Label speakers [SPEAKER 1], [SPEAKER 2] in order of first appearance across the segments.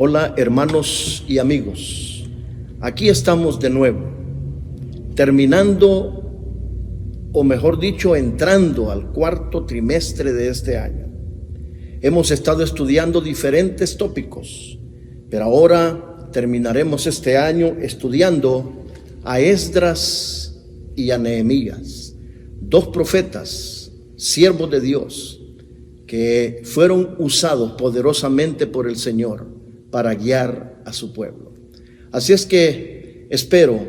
[SPEAKER 1] Hola hermanos y amigos, aquí estamos de nuevo, terminando, o mejor dicho, entrando al cuarto trimestre de este año. Hemos estado estudiando diferentes tópicos, pero ahora terminaremos este año estudiando a Esdras y a Nehemías, dos profetas, siervos de Dios, que fueron usados poderosamente por el Señor para guiar a su pueblo. Así es que esperamos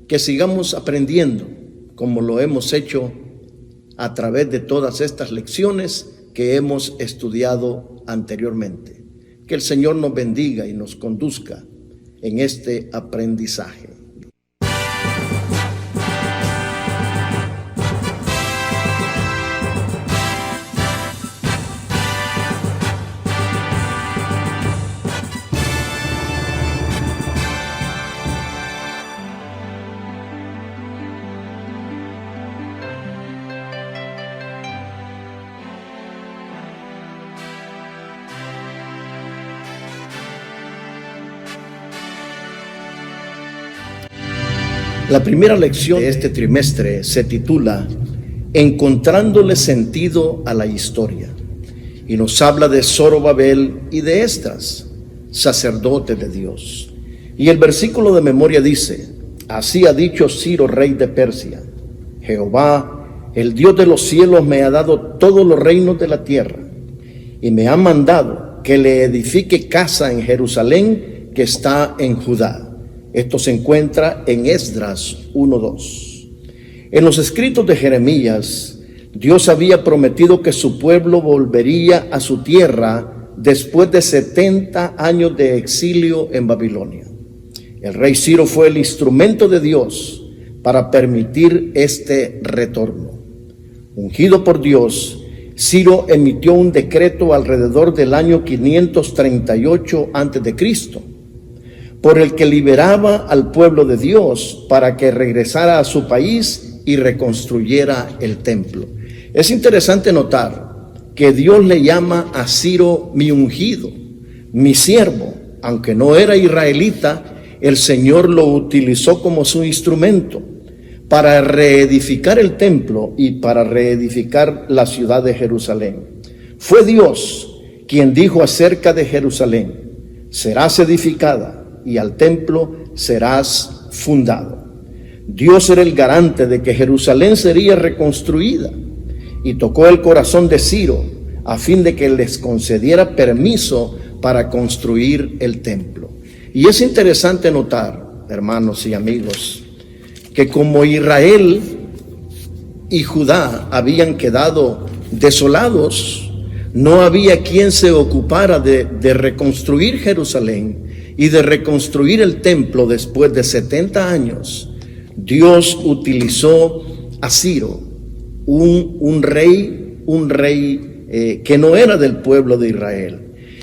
[SPEAKER 1] que sigamos aprendiendo como lo hemos hecho a través de todas estas lecciones que hemos estudiado anteriormente. Que el Señor nos bendiga y nos conduzca en este aprendizaje. La primera lección de este trimestre se titula Encontrándole sentido a la historia, y nos habla de Zorobabel y de Esdras, sacerdote de Dios. Y el versículo de memoria dice: así ha dicho Ciro, rey de Persia: Jehová, el Dios de los cielos, me ha dado todos los reinos de la tierra, y me ha mandado que le edifique casa en Jerusalén, que está en Judá. Esto se encuentra en Esdras 1:2. En los escritos de Jeremías, Dios había prometido que su pueblo volvería a su tierra después de 70 años de exilio en Babilonia. El rey Ciro fue el instrumento de Dios para permitir este retorno. Ungido por Dios, Ciro emitió un decreto alrededor del año 538 a.C., por el que liberaba al pueblo de Dios para que regresara a su país y reconstruyera el templo. Es interesante notar que Dios le llama a Ciro mi ungido, mi siervo. Aunque no era israelita, el Señor lo utilizó como su instrumento para reedificar el templo y para reedificar la ciudad de Jerusalén. Fue Dios quien dijo acerca de Jerusalén: serás edificada y al templo serás fundado. Dios era el garante de que Jerusalén sería reconstruida, y tocó el corazón de Ciro a fin de que les concediera permiso para construir el templo. Y es interesante notar, hermanos y amigos, que como Israel y Judá habían quedado desolados, no había quien se ocupara de reconstruir Jerusalén y de reconstruir el templo después de 70 años. Dios utilizó a Ciro, un rey que no era del pueblo de Israel.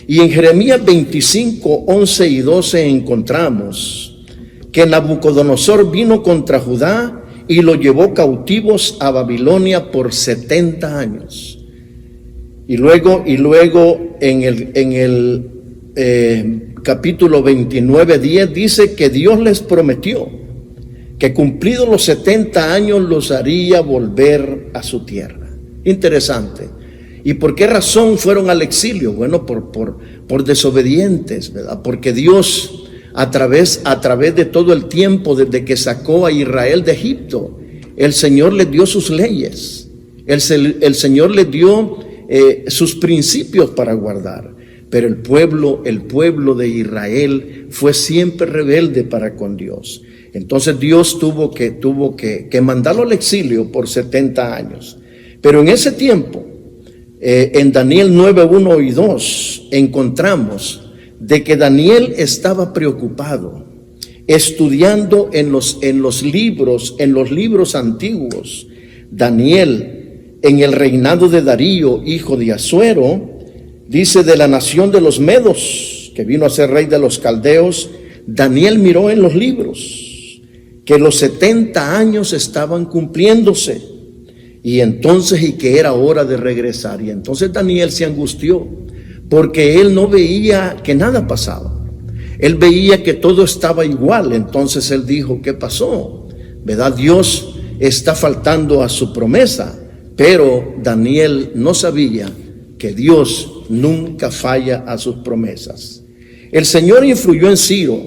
[SPEAKER 1] Y en Jeremías 25, 11 y 12 encontramos que Nabucodonosor vino contra Judá y lo llevó cautivos a Babilonia por 70 años. Y luego en el capítulo 29, 10 dice que Dios les prometió que cumplidos los 70 años los haría volver a su tierra. Interesante. ¿Y por qué razón fueron al exilio? Bueno, por desobedientes, ¿verdad? Porque Dios, a través de todo el tiempo desde que sacó a Israel de Egipto, el Señor les dio sus leyes, el Señor les dio sus principios para guardar. Pero el pueblo de Israel fue siempre rebelde para con Dios. Entonces Dios tuvo que mandarlo al exilio por 70 años. Pero en ese tiempo, en Daniel 9, 1 y 2, encontramos de que Daniel estaba preocupado, estudiando en los libros antiguos. Daniel, en el reinado de Darío, hijo de Asuero, dice: de la nación de los medos, que vino a ser rey de los caldeos, Daniel miró en los libros que los 70 años estaban cumpliéndose, y que era hora de regresar. Y entonces Daniel se angustió, porque él no veía que nada pasaba. Él veía que todo estaba igual. Entonces él dijo: ¿qué pasó? ¿Verdad? Dios está faltando a su promesa. Pero Daniel no sabía que Dios nunca falla a sus promesas. El Señor influyó en Ciro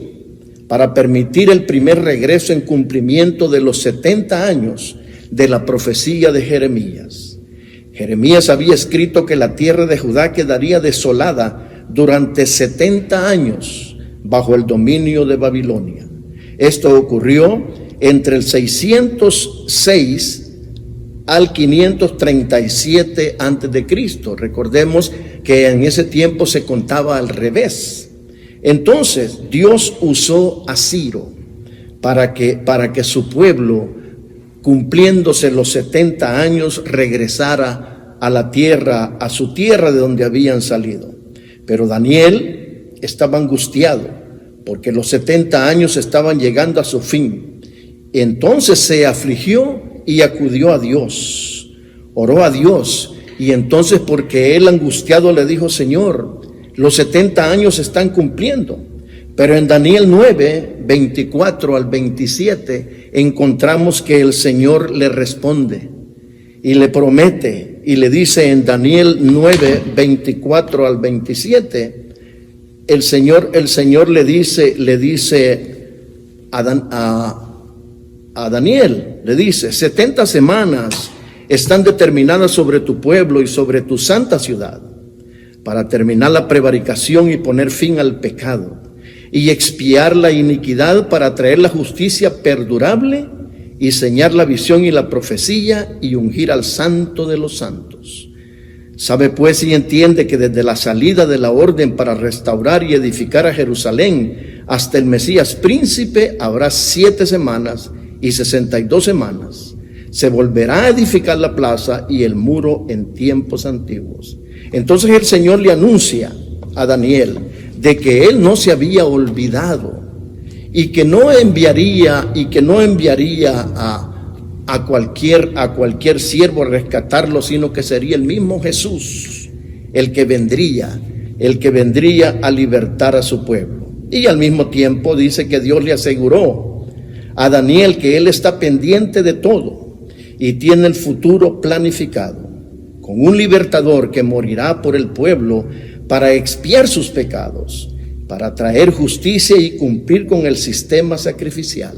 [SPEAKER 1] para permitir el primer regreso en cumplimiento de los 70 años de la profecía de Jeremías. Jeremías había escrito que la tierra de Judá quedaría desolada durante 70 años bajo el dominio de Babilonia. Esto ocurrió entre el 606 al 537 antes de Cristo. Recordemos que en ese tiempo se contaba al revés. Entonces Dios usó a Ciro para que su pueblo, cumpliéndose los 70 años, regresara a la tierra, a su tierra de donde habían salido. Pero Daniel estaba angustiado porque los 70 años estaban llegando a su fin. Entonces se afligió y acudió a Dios, oró a Dios. Y entonces, porque él angustiado le dijo: Señor, los 70 años se están cumpliendo. Pero en Daniel 9, 24 al 27, encontramos que el Señor le responde y le promete, y le dice en Daniel 9, 24 al 27, el Señor le dice a Daniel, le dice: 70 semanas están determinadas sobre tu pueblo y sobre tu santa ciudad, para terminar la prevaricación y poner fin al pecado, y expiar la iniquidad, para traer la justicia perdurable, y sellar la visión y la profecía, y ungir al santo de los santos. Sabe pues y entiende que desde la salida de la orden para restaurar y edificar a Jerusalén hasta el Mesías príncipe habrá 7 semanas y 62 semanas. Se volverá a edificar la plaza y el muro en tiempos antiguos. Entonces el Señor le anuncia a Daniel de que él no se había olvidado y que no enviaría a cualquier siervo a rescatarlo, sino que sería el mismo Jesús el que vendría a libertar a su pueblo. Y al mismo tiempo dice que Dios le aseguró a Daniel que él está pendiente de todo y tiene el futuro planificado, con un libertador que morirá por el pueblo para expiar sus pecados, para traer justicia y cumplir con el sistema sacrificial.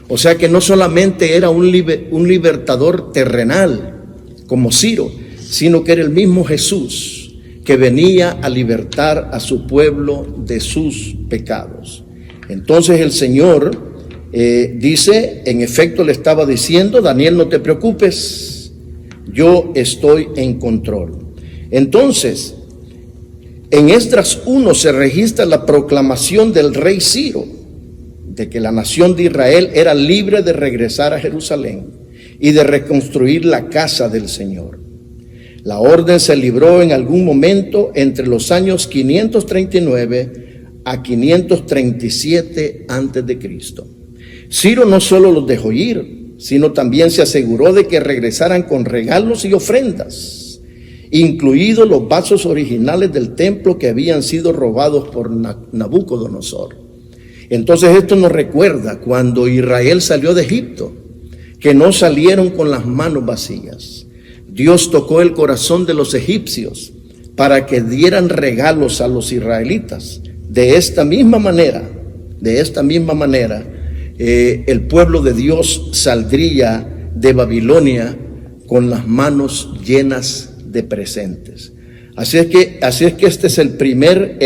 [SPEAKER 1] O sea que no solamente era un libertador terrenal como Ciro, sino que era el mismo Jesús que venía a libertar a su pueblo de sus pecados. Entonces el Señor dice, en efecto le estaba diciendo: Daniel, no te preocupes, yo estoy en control. Entonces, en Esdras 1 se registra la proclamación del rey Ciro de que la nación de Israel era libre de regresar a Jerusalén y de reconstruir la casa del Señor. La orden se libró en algún momento entre los años 539 a 537 antes de Cristo. Ciro no solo los dejó ir, sino también se aseguró de que regresaran con regalos y ofrendas, incluidos los vasos originales del templo que habían sido robados por Nabucodonosor. Entonces esto nos recuerda cuando Israel salió de Egipto, que no salieron con las manos vacías. Dios tocó el corazón de los egipcios para que dieran regalos a los israelitas. De esta misma manera, el pueblo de Dios saldría de Babilonia con las manos llenas de presentes. Así es que este es el primer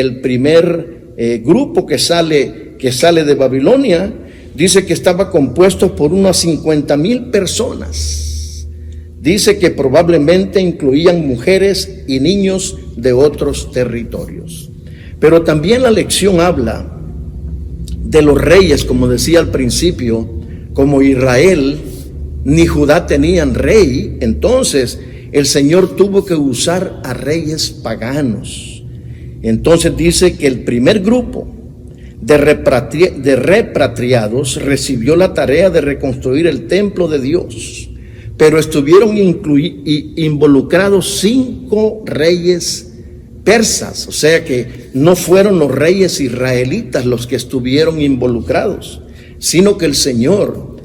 [SPEAKER 1] grupo que sale de Babilonia. Dice que estaba compuesto por unas 50,000 personas. Dice que probablemente incluían mujeres y niños de otros territorios. Pero también la lección habla de los reyes, como decía al principio. Como Israel ni Judá tenían rey, entonces el Señor tuvo que usar a reyes paganos. Entonces dice que el primer grupo de repatriados recibió la tarea de reconstruir el templo de Dios, pero estuvieron involucrados 5 reyes persas, o sea que no fueron los reyes israelitas los que estuvieron involucrados, sino que el Señor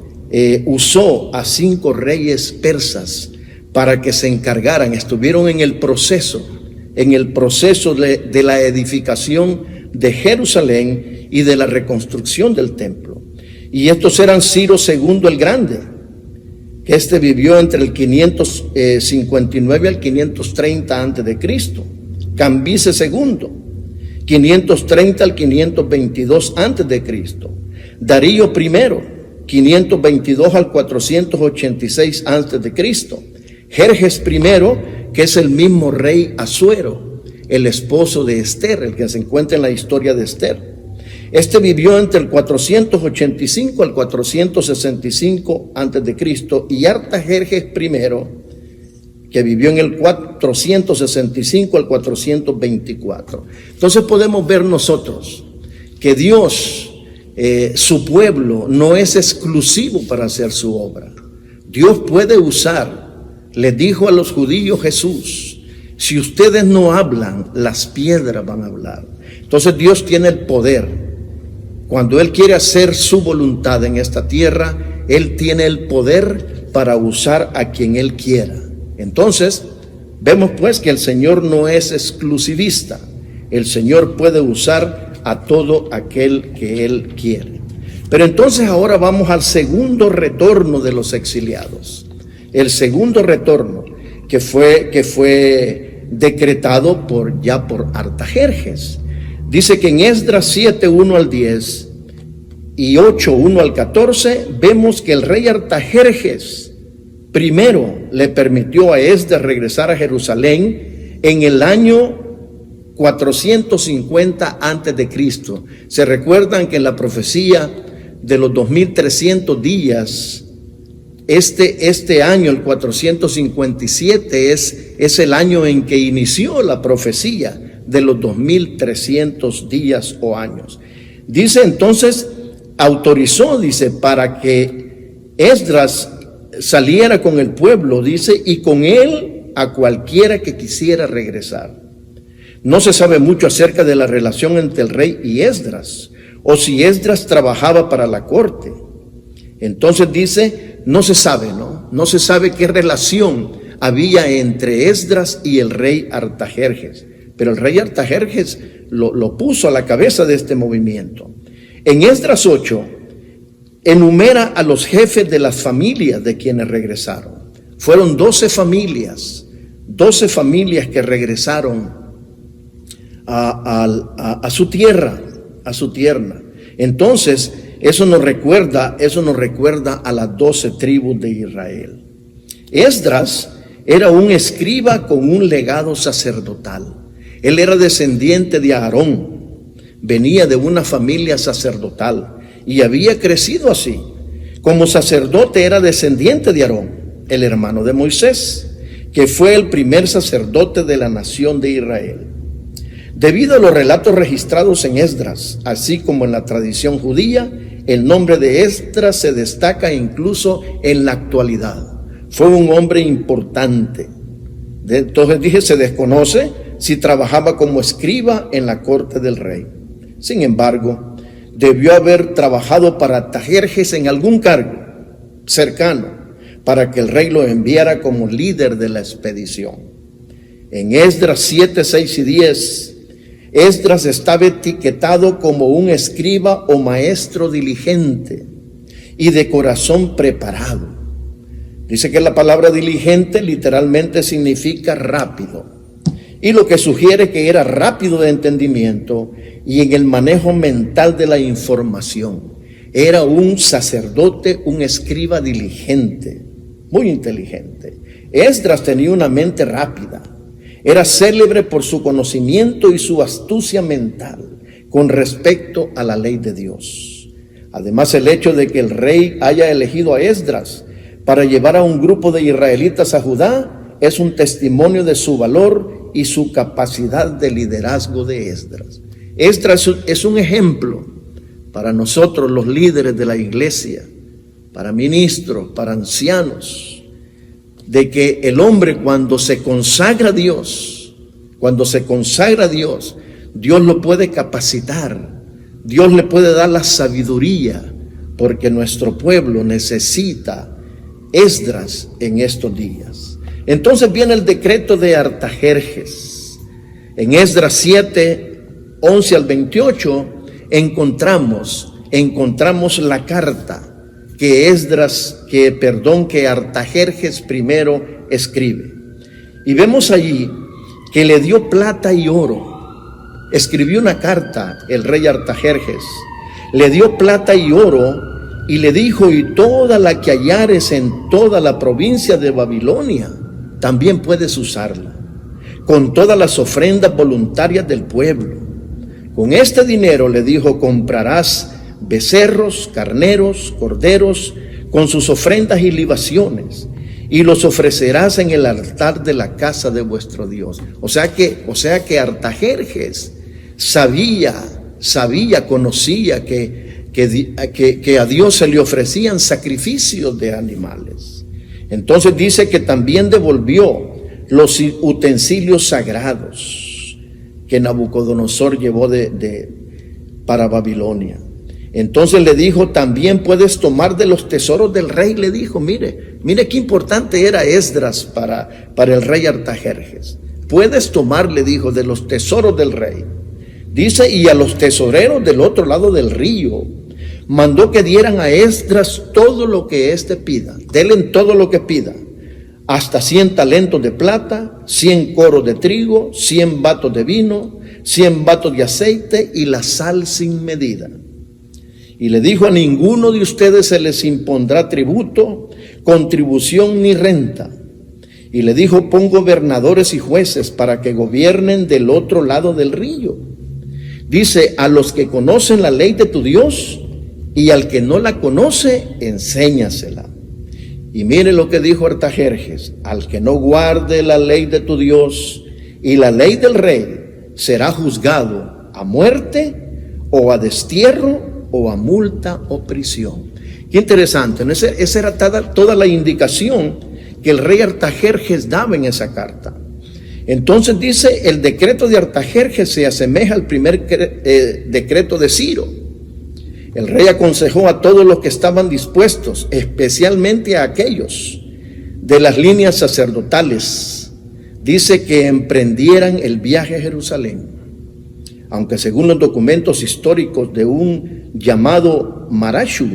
[SPEAKER 1] usó a 5 reyes persas para que se encargaran, estuvieron en el proceso de la edificación de Jerusalén y de la reconstrucción del templo. Y estos eran Ciro II el Grande, que vivió entre el 559 al 530 antes de Cristo. Cambises II, 530 al 522 antes de Cristo. Darío I, 522 al 486 antes de Cristo. Jerjes I, que es el mismo rey Asuero, el esposo de Esther, el que se encuentra en la historia de Esther. Vivió entre el 485 al 465 antes de Cristo, y Artajerjes I, que vivió en el 465 al 424. Entonces podemos ver nosotros que Dios, su pueblo, no es exclusivo para hacer su obra. Dios puede usar, le dijo a los judíos Jesús, si ustedes no hablan, las piedras van a hablar. Entonces Dios tiene el poder. Cuando Él quiere hacer su voluntad en esta tierra, Él tiene el poder para usar a quien Él quiera. Entonces, vemos pues que el Señor no es exclusivista. El Señor puede usar a todo aquel que Él quiere. Pero entonces ahora vamos al segundo retorno de los exiliados. El segundo retorno que fue decretado por Artajerjes. Dice que en Esdras 7, 1 al 10 y 8, 1 al 14, vemos que el rey Artajerjes primero le permitió a Esdras regresar a Jerusalén en el año 450 antes de Cristo. Se recuerdan que en la profecía de los 2300 días, este año, el 457, es el año en que inició la profecía de los 2300 días o años. Dice entonces, autorizó, dice, para que Esdras saliera con el pueblo, dice, y con él a cualquiera que quisiera regresar. No se sabe mucho acerca de la relación entre el rey y Esdras, o si Esdras trabajaba para la corte. Entonces dice, no se sabe, no se sabe qué relación había entre Esdras y el rey Artajerjes, pero el rey Artajerjes lo puso a la cabeza de este movimiento. En Esdras 8 enumera a los jefes de las familias de quienes regresaron. Fueron 12 familias que regresaron a su tierra, Entonces, eso nos recuerda a las 12 tribus de Israel. Esdras era un escriba con un legado sacerdotal. Él era descendiente de Aarón, venía de una familia sacerdotal y había crecido así. Como sacerdote era descendiente de Aarón, el hermano de Moisés, que fue el primer sacerdote de la nación de Israel. Debido a los relatos registrados en Esdras, así como en la tradición judía, el nombre de Esdras se destaca incluso en la actualidad. Fue un hombre importante. Entonces se desconoce si trabajaba como escriba en la corte del rey. Sin embargo, debió haber trabajado para Artajerjes en algún cargo cercano para que el rey lo enviara como líder de la expedición. En Esdras 7, 6 y 10, Esdras estaba etiquetado como un escriba o maestro diligente y de corazón preparado. Dice que la palabra diligente literalmente significa rápido, y lo que sugiere que era rápido de entendimiento y en el manejo mental de la información. Era un sacerdote, un escriba diligente, muy inteligente. Esdras tenía una mente rápida. Era célebre por su conocimiento y su astucia mental con respecto a la ley de Dios. Además, el hecho de que el rey haya elegido a Esdras para llevar a un grupo de israelitas a Judá es un testimonio de su valor y su capacidad de liderazgo de Esdras. Esdras es un ejemplo para nosotros los líderes de la iglesia, para ministros, para ancianos, de que el hombre cuando se consagra a Dios, Cuando se consagra a Dios, Dios lo puede capacitar, Dios le puede dar la sabiduría, porque nuestro pueblo necesita Esdras en estos días. Entonces viene el decreto de Artajerjes. En Esdras 7, 11 al 28, encontramos la carta que Artajerjes primero escribe. Y vemos allí que le dio plata y oro. Escribió una carta el rey Artajerjes, le dio plata y oro y le dijo: y toda la que hallares en toda la provincia de Babilonia, también puedes usarla, con todas las ofrendas voluntarias del pueblo. Con este dinero, le dijo, comprarás becerros, carneros, corderos, con sus ofrendas y libaciones, y los ofrecerás en el altar de la casa de vuestro Dios. O sea que Artajerjes conocía que a Dios se le ofrecían sacrificios de animales. Entonces dice que también devolvió los utensilios sagrados que Nabucodonosor llevó para Babilonia. Entonces le dijo: también puedes tomar de los tesoros del rey. Le dijo: mire qué importante era Esdras para el rey Artajerjes. Puedes tomar, le dijo, de los tesoros del rey. Dice: y a los tesoreros del otro lado del río mandó que dieran a Esdras todo lo que éste pida. Denle todo lo que pida, hasta 100 talentos de plata, 100 coros de trigo, 100 batos de vino, 100 batos de aceite y la sal sin medida. Y le dijo: a ninguno de ustedes se les impondrá tributo, contribución ni renta. Y le dijo: pon gobernadores y jueces para que gobiernen del otro lado del río. Dice: a los que conocen la ley de tu Dios, y al que no la conoce, enséñasela. Y mire lo que dijo Artajerjes: al que no guarde la ley de tu Dios y la ley del rey, será juzgado a muerte, o a destierro, o a multa o prisión. Qué interesante, ¿no? Esa era toda la indicación que el rey Artajerjes daba en esa carta. Entonces dice: el decreto de Artajerjes se asemeja al primer decreto de Ciro. El rey aconsejó a todos los que estaban dispuestos, especialmente a aquellos de las líneas sacerdotales, dice, que emprendieran el viaje a Jerusalén. Aunque según los documentos históricos de un llamado Marashu,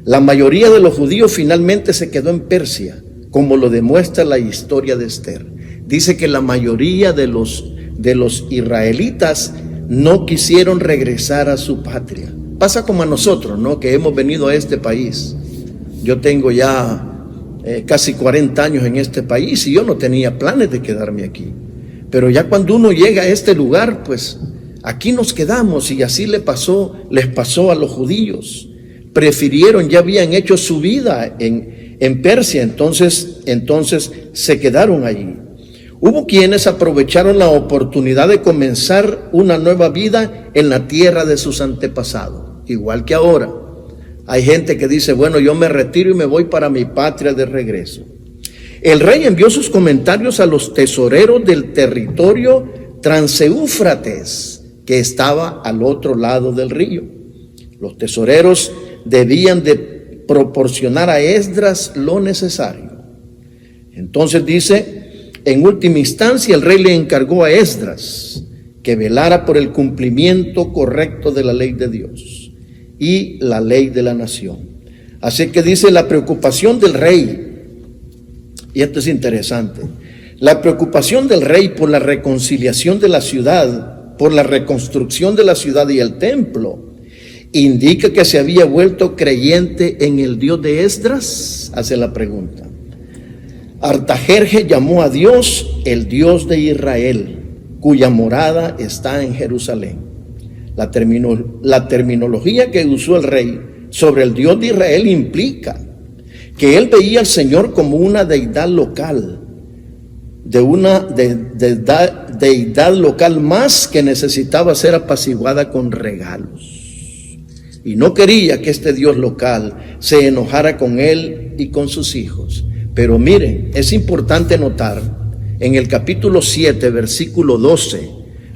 [SPEAKER 1] la mayoría de los judíos finalmente se quedó en Persia, como lo demuestra la historia de Esther. Dice que la mayoría de los israelitas no quisieron regresar a su patria. Pasa como a nosotros, ¿no? Que hemos venido a este país. Yo tengo ya casi 40 años en este país y yo no tenía planes de quedarme aquí. Pero ya cuando uno llega a este lugar, pues aquí nos quedamos, y así les pasó a los judíos. Prefirieron, ya habían hecho su vida en Persia, entonces se quedaron allí. Hubo quienes aprovecharon la oportunidad de comenzar una nueva vida en la tierra de sus antepasados, igual que ahora. Hay gente que dice: bueno, yo me retiro y me voy para mi patria de regreso. El rey envió sus comentarios a los tesoreros del territorio transeúfrates, que estaba al otro lado del río. Los tesoreros debían de proporcionar a Esdras lo necesario. Entonces dice: en última instancia, el rey le encargó a Esdras que velara por el cumplimiento correcto de la ley de Dios y la ley de la nación. Así que dice: la preocupación del rey, y esto es interesante, la preocupación del rey por la reconciliación de la ciudad, por la reconstrucción de la ciudad y el templo, indica que se había vuelto creyente en el Dios de Esdras. Hace la pregunta. Artajerjes llamó a Dios el Dios de Israel, cuya morada está en Jerusalén. La terminología que usó el rey sobre el Dios de Israel implica que él veía al Señor como una deidad local, deidad local más, que necesitaba ser apaciguada con regalos. Y no quería que este Dios local se enojara con él y con sus hijos. Pero miren, es importante notar en el capítulo 7, versículo 12,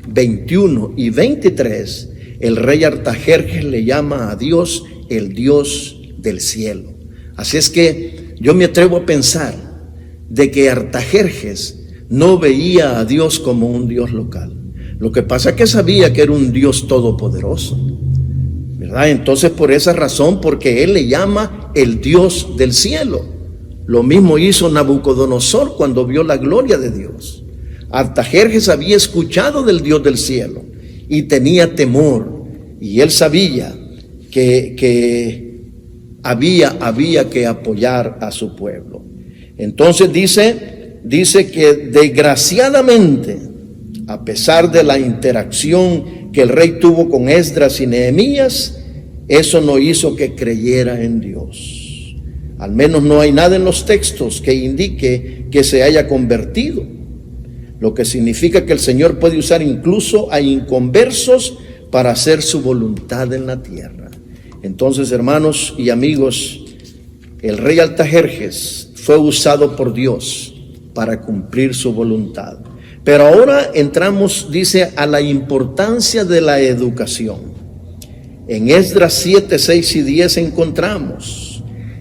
[SPEAKER 1] 21 y 23, el rey Artajerjes le llama a Dios el Dios del cielo. Así es que yo me atrevo a pensar de que Artajerjes no veía a Dios como un Dios local. Lo que pasa es que sabía que era un Dios todopoderoso, ¿verdad? Entonces, por esa razón, porque él le llama el Dios del cielo. Lo mismo hizo Nabucodonosor cuando vio la gloria de Dios. Artajerjes había escuchado del Dios del cielo y tenía temor, y él sabía que había que apoyar a su pueblo. Entonces dice que desgraciadamente, a pesar de la interacción que el rey tuvo con Esdras y Nehemías, eso no hizo que creyera en Dios. Al menos no hay nada en los textos que indique que se haya convertido, lo que significa que el Señor puede usar incluso a inconversos para hacer su voluntad en la tierra. Entonces, hermanos y amigos, el rey Artajerjes fue usado por Dios para cumplir su voluntad. Pero ahora entramos, dice, a la importancia de la educación. En Esdras 7, 6 y 10 encontramos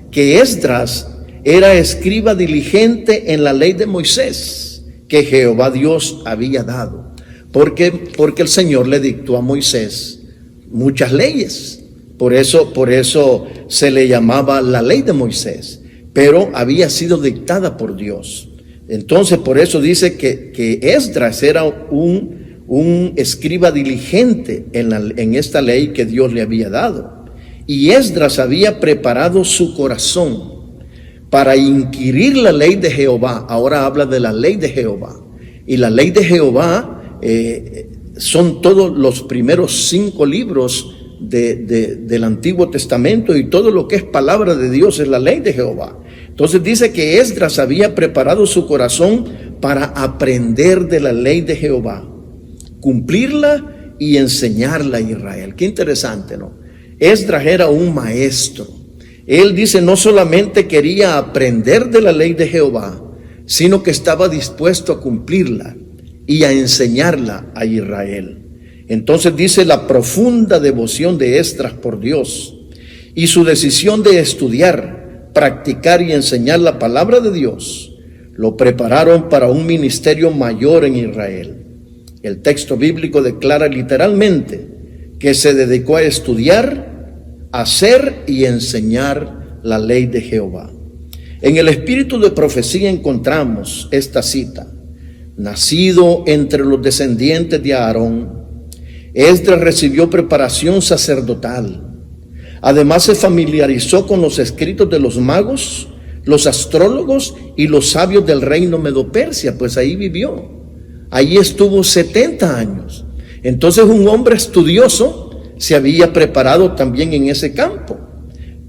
[SPEAKER 1] que Esdras era escriba diligente en la ley de Moisés que Jehová Dios había dado. Porque el Señor le dictó a Moisés muchas leyes. Por eso se le llamaba la ley de Moisés, pero había sido dictada por Dios. Entonces, por eso dice que Esdras era un escriba diligente en esta ley que Dios le había dado. Y Esdras había preparado su corazón para inquirir la ley de Jehová. Ahora habla de la ley de Jehová. Y la ley de Jehová son todos los primeros 5 libros del Antiguo Testamento, y todo lo que es palabra de Dios es la ley de Jehová. Entonces dice que Esdras había preparado su corazón para aprender de la ley de Jehová, cumplirla y enseñarla a Israel. Qué interesante, ¿no? Esdras era un maestro. Él dice, no solamente quería aprender de la ley de Jehová, sino que estaba dispuesto a cumplirla y a enseñarla a Israel. Entonces dice, la profunda devoción de Esdras por Dios y su decisión de estudiar, practicar y enseñar la palabra de Dios lo prepararon para un ministerio mayor en Israel. El texto bíblico declara literalmente que se dedicó a estudiar, hacer y enseñar la ley de Jehová. En el espíritu de profecía encontramos esta cita: nacido entre los descendientes de Aarón, Esdras recibió preparación sacerdotal. Además se familiarizó con los escritos de los magos, los astrólogos y los sabios del reino Medo-Persia, pues ahí vivió. Ahí estuvo 70 años. Entonces un hombre estudioso se había preparado también en ese campo,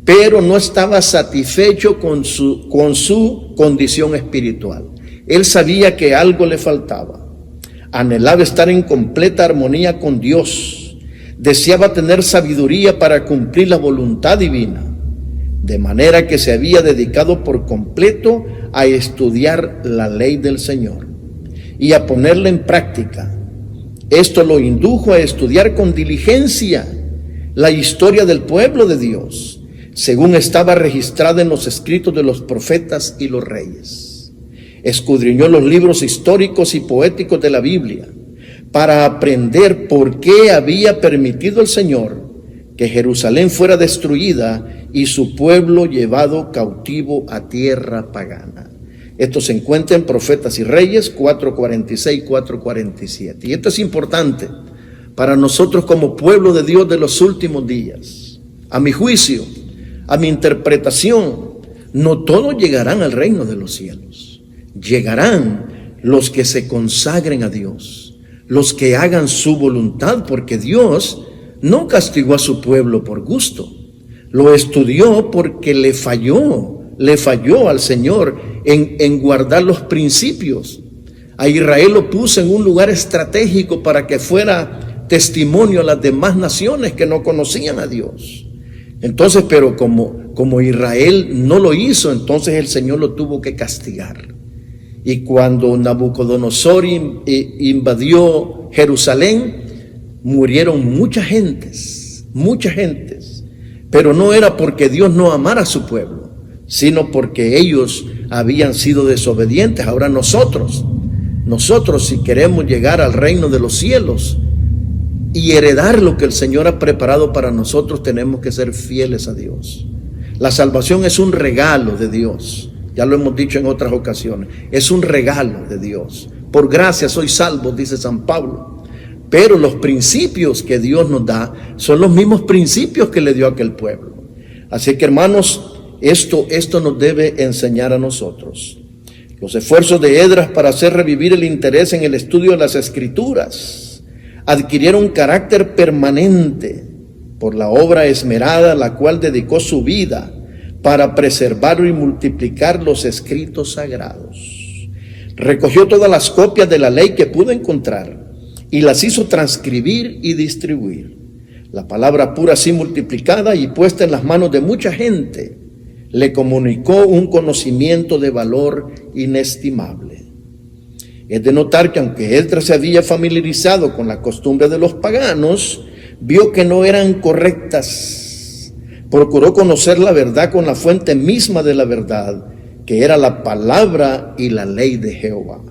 [SPEAKER 1] pero no estaba satisfecho con su condición espiritual. Él sabía que algo le faltaba. Anhelaba estar en completa armonía con Dios. Deseaba tener sabiduría para cumplir la voluntad divina, de manera que se había dedicado por completo a estudiar la ley del Señor y a ponerla en práctica. Esto lo indujo a estudiar con diligencia la historia del pueblo de Dios, según estaba registrada en los escritos de los profetas y los reyes. Escudriñó los libros históricos y poéticos de la Biblia para aprender por qué había permitido el Señor que Jerusalén fuera destruida y su pueblo llevado cautivo a tierra pagana. Esto se encuentra en Profetas y Reyes 4:46, 4:47. Y esto es importante para nosotros como pueblo de Dios de los últimos días. A mi juicio, a mi interpretación, no todos llegarán al reino de los cielos. Llegarán los que se consagren a Dios, los que hagan su voluntad, porque Dios no castigó a su pueblo por gusto. Lo estudió porque le falló al Señor en guardar los principios. A Israel lo puso en un lugar estratégico para que fuera testimonio a las demás naciones que no conocían a Dios. Entonces, pero como Israel no lo hizo, entonces el Señor lo tuvo que castigar. Y cuando Nabucodonosor invadió Jerusalén, murieron muchas gentes, pero no era porque Dios no amara a su pueblo, sino porque ellos habían sido desobedientes. Ahora nosotros si queremos llegar al reino de los cielos y heredar lo que el Señor ha preparado para nosotros, tenemos que ser fieles a Dios. La salvación es un regalo de Dios, ya lo hemos dicho en otras ocasiones, es un regalo de Dios. Por gracia soy salvo, dice San Pablo. Pero los principios que Dios nos da son los mismos principios que le dio a aquel pueblo. Así que, hermanos, esto nos debe enseñar a nosotros. Los esfuerzos de Esdras para hacer revivir el interés en el estudio de las Escrituras adquirieron carácter permanente por la obra esmerada a la cual dedicó su vida para preservar y multiplicar los escritos sagrados. Recogió todas las copias de la ley que pudo encontrar y las hizo transcribir y distribuir. La palabra pura así multiplicada y puesta en las manos de mucha gente, le comunicó un conocimiento de valor inestimable. Es de notar que aunque Esdras se había familiarizado con la costumbre de los paganos, vio que no eran correctas. Procuró conocer la verdad con la fuente misma de la verdad, que era la palabra y la ley de Jehová.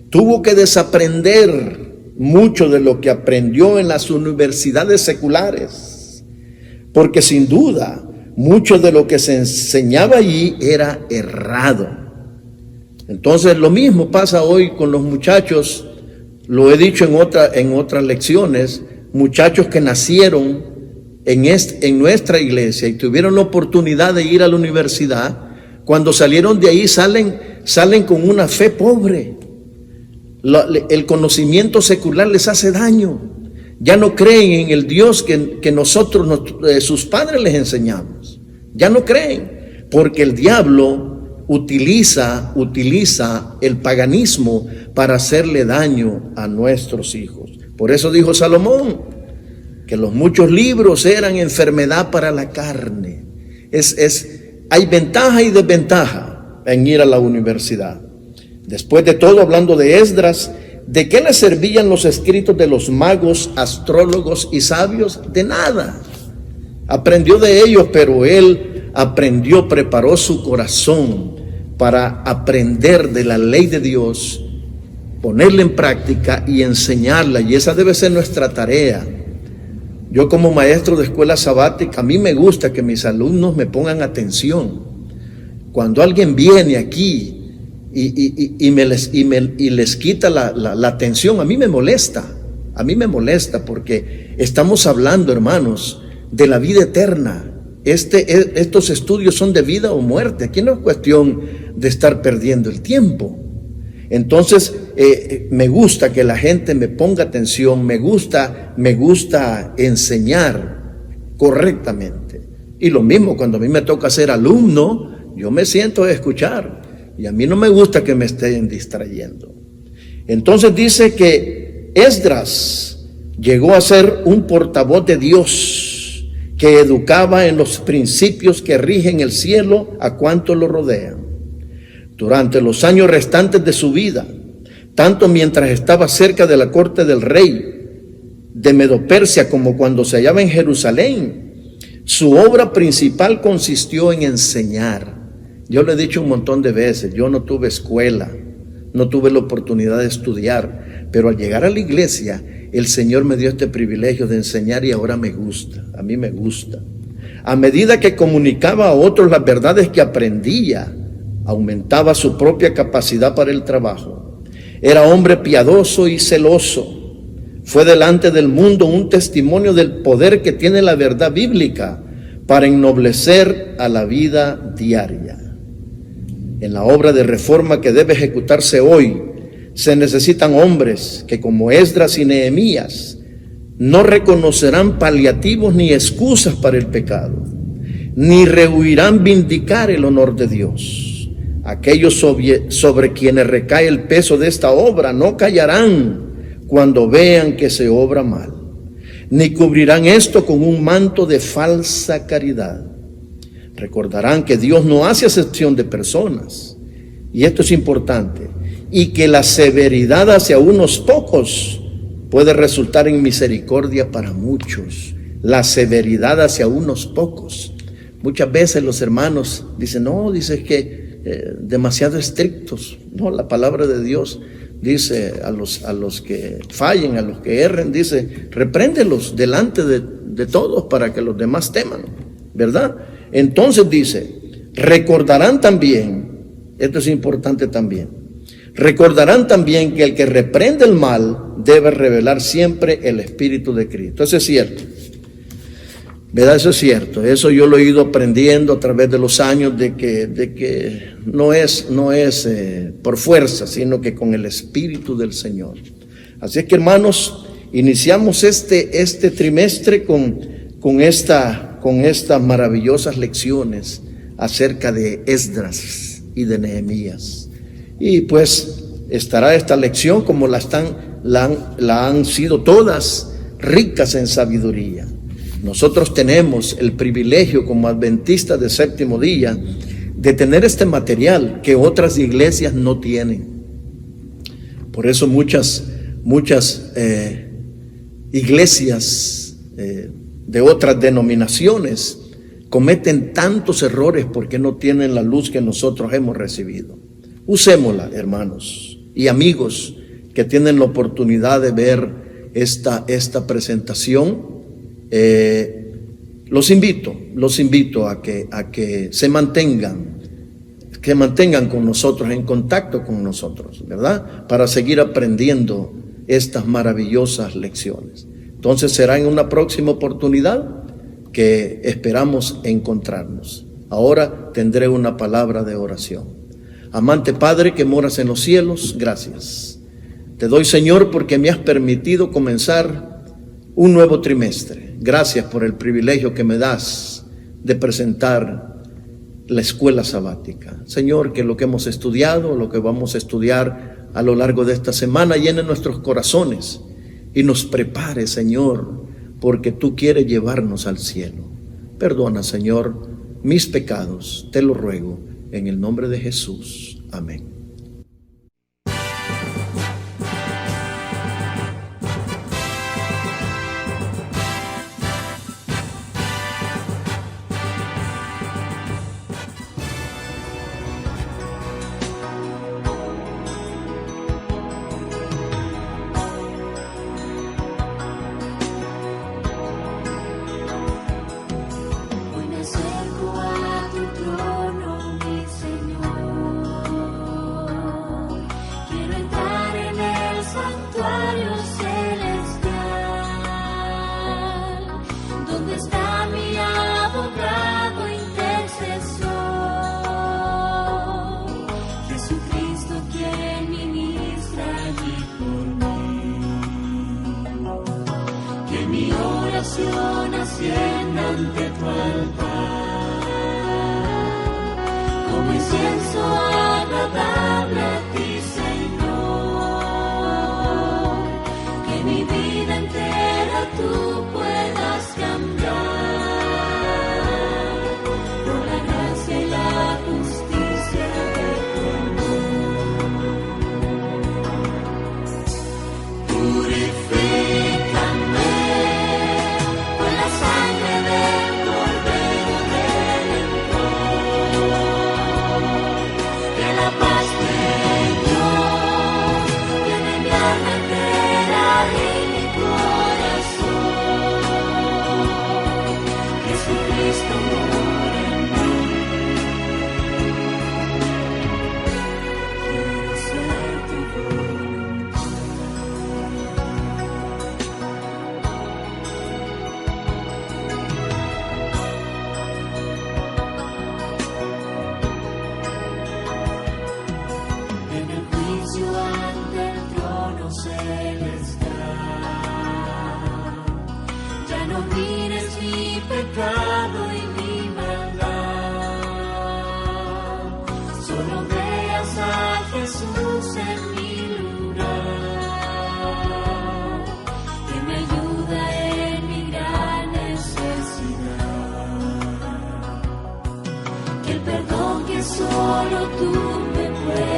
[SPEAKER 1] Tuvo que desaprender mucho de lo que aprendió en las universidades seculares, porque sin duda mucho de lo que se enseñaba allí era errado. Entonces lo mismo pasa hoy con los muchachos, lo he dicho en otras lecciones, muchachos que nacieron en nuestra iglesia y tuvieron la oportunidad de ir a la universidad. Cuando salieron de ahí salen con una fe pobre. El conocimiento secular les hace daño. Ya no creen en el Dios que nosotros, sus padres, les enseñamos. Ya no creen, porque el diablo utiliza el paganismo para hacerle daño a nuestros hijos. Por eso dijo Salomón que los muchos libros eran enfermedad para la carne. Hay ventaja y desventaja en ir a la universidad. Después de todo, hablando de Esdras, ¿de qué le servían los escritos de los magos, astrólogos y sabios? De nada. Aprendió de ellos, pero él preparó su corazón para aprender de la ley de Dios, ponerla en práctica y enseñarla. Y esa debe ser nuestra tarea. Yo, como maestro de escuela sabática, a mí me gusta que mis alumnos me pongan atención. Cuando alguien viene aquí y les quita la atención, a mí me molesta porque estamos hablando, hermanos, de la vida eterna. Estos estudios son de vida o muerte. Aquí no es cuestión de estar perdiendo el tiempo. Entonces me gusta que la gente me ponga atención, me gusta enseñar correctamente. Y lo mismo cuando a mí me toca ser alumno, yo me siento a escuchar. Y a mí no me gusta que me estén distrayendo. Entonces dice que Esdras llegó a ser un portavoz de Dios, que educaba en los principios que rigen el cielo a cuantos lo rodean. Durante los años restantes de su vida, tanto mientras estaba cerca de la corte del rey de Medo-Persia como cuando se hallaba en Jerusalén, su obra principal consistió en enseñar. Yo le he dicho un montón de veces, yo no tuve escuela, no tuve la oportunidad de estudiar, pero al llegar a la iglesia, el Señor me dio este privilegio de enseñar y ahora me gusta, a mí me gusta. A medida que comunicaba a otros las verdades que aprendía, aumentaba su propia capacidad para el trabajo. Era hombre piadoso y celoso. Fue delante del mundo un testimonio del poder que tiene la verdad bíblica para ennoblecer a la vida diaria. En la obra de reforma que debe ejecutarse hoy, se necesitan hombres que, como Esdras y Nehemías, no reconocerán paliativos ni excusas para el pecado, ni rehuirán vindicar el honor de Dios. Aquellos sobre quienes recae el peso de esta obra no callarán cuando vean que se obra mal, ni cubrirán esto con un manto de falsa caridad. Recordarán que Dios no hace acepción de personas y esto es importante, y que la severidad hacia unos pocos puede resultar en misericordia para muchos. La severidad hacia unos pocos. Muchas veces los hermanos dicen, no, dice que demasiado estrictos. No, la palabra de Dios dice a los que fallen, a los que erren, dice, repréndelos delante de todos para que los demás teman, ¿verdad? Entonces dice, recordarán también, esto es importante también, recordarán también que el que reprende el mal debe revelar siempre el Espíritu de Cristo. Eso es cierto, ¿verdad? Eso es cierto. Eso yo lo he ido aprendiendo a través de los años, de que no es por fuerza, sino que con el Espíritu del Señor. Así es que, hermanos, iniciamos este trimestre con estas maravillosas lecciones acerca de Esdras y de Nehemías. Y pues estará esta lección, como la han sido todas, ricas en sabiduría. Nosotros tenemos el privilegio como adventistas de séptimo día de tener este material que otras iglesias no tienen. Por eso muchas iglesias de otras denominaciones cometen tantos errores porque no tienen la luz que nosotros hemos recibido. Usémosla, hermanos y amigos que tienen la oportunidad de ver esta presentación. Los invito a que se mantengan con nosotros, en contacto con nosotros, ¿verdad? Para seguir aprendiendo estas maravillosas lecciones. Entonces será en una próxima oportunidad que esperamos encontrarnos. Ahora tendré una palabra de oración. Amante Padre que moras en los cielos, gracias. Te doy, Señor, porque me has permitido comenzar un nuevo trimestre. Gracias por el privilegio que me das de presentar la escuela sabática. Señor, que lo que hemos estudiado, lo que vamos a estudiar a lo largo de esta semana, llene nuestros corazones y nos prepare, Señor, porque tú quieres llevarnos al cielo. Perdona, Señor, mis pecados, te lo ruego, en el nombre de Jesús. Amén.
[SPEAKER 2] Ascienda ante tu altar, como incienso agradable a ti, Señor, que mi vida entera tú puedas cambiar, por la gracia y la justicia de tu amor. Purifícame solo tú me puedes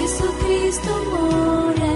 [SPEAKER 2] Jesucristo mora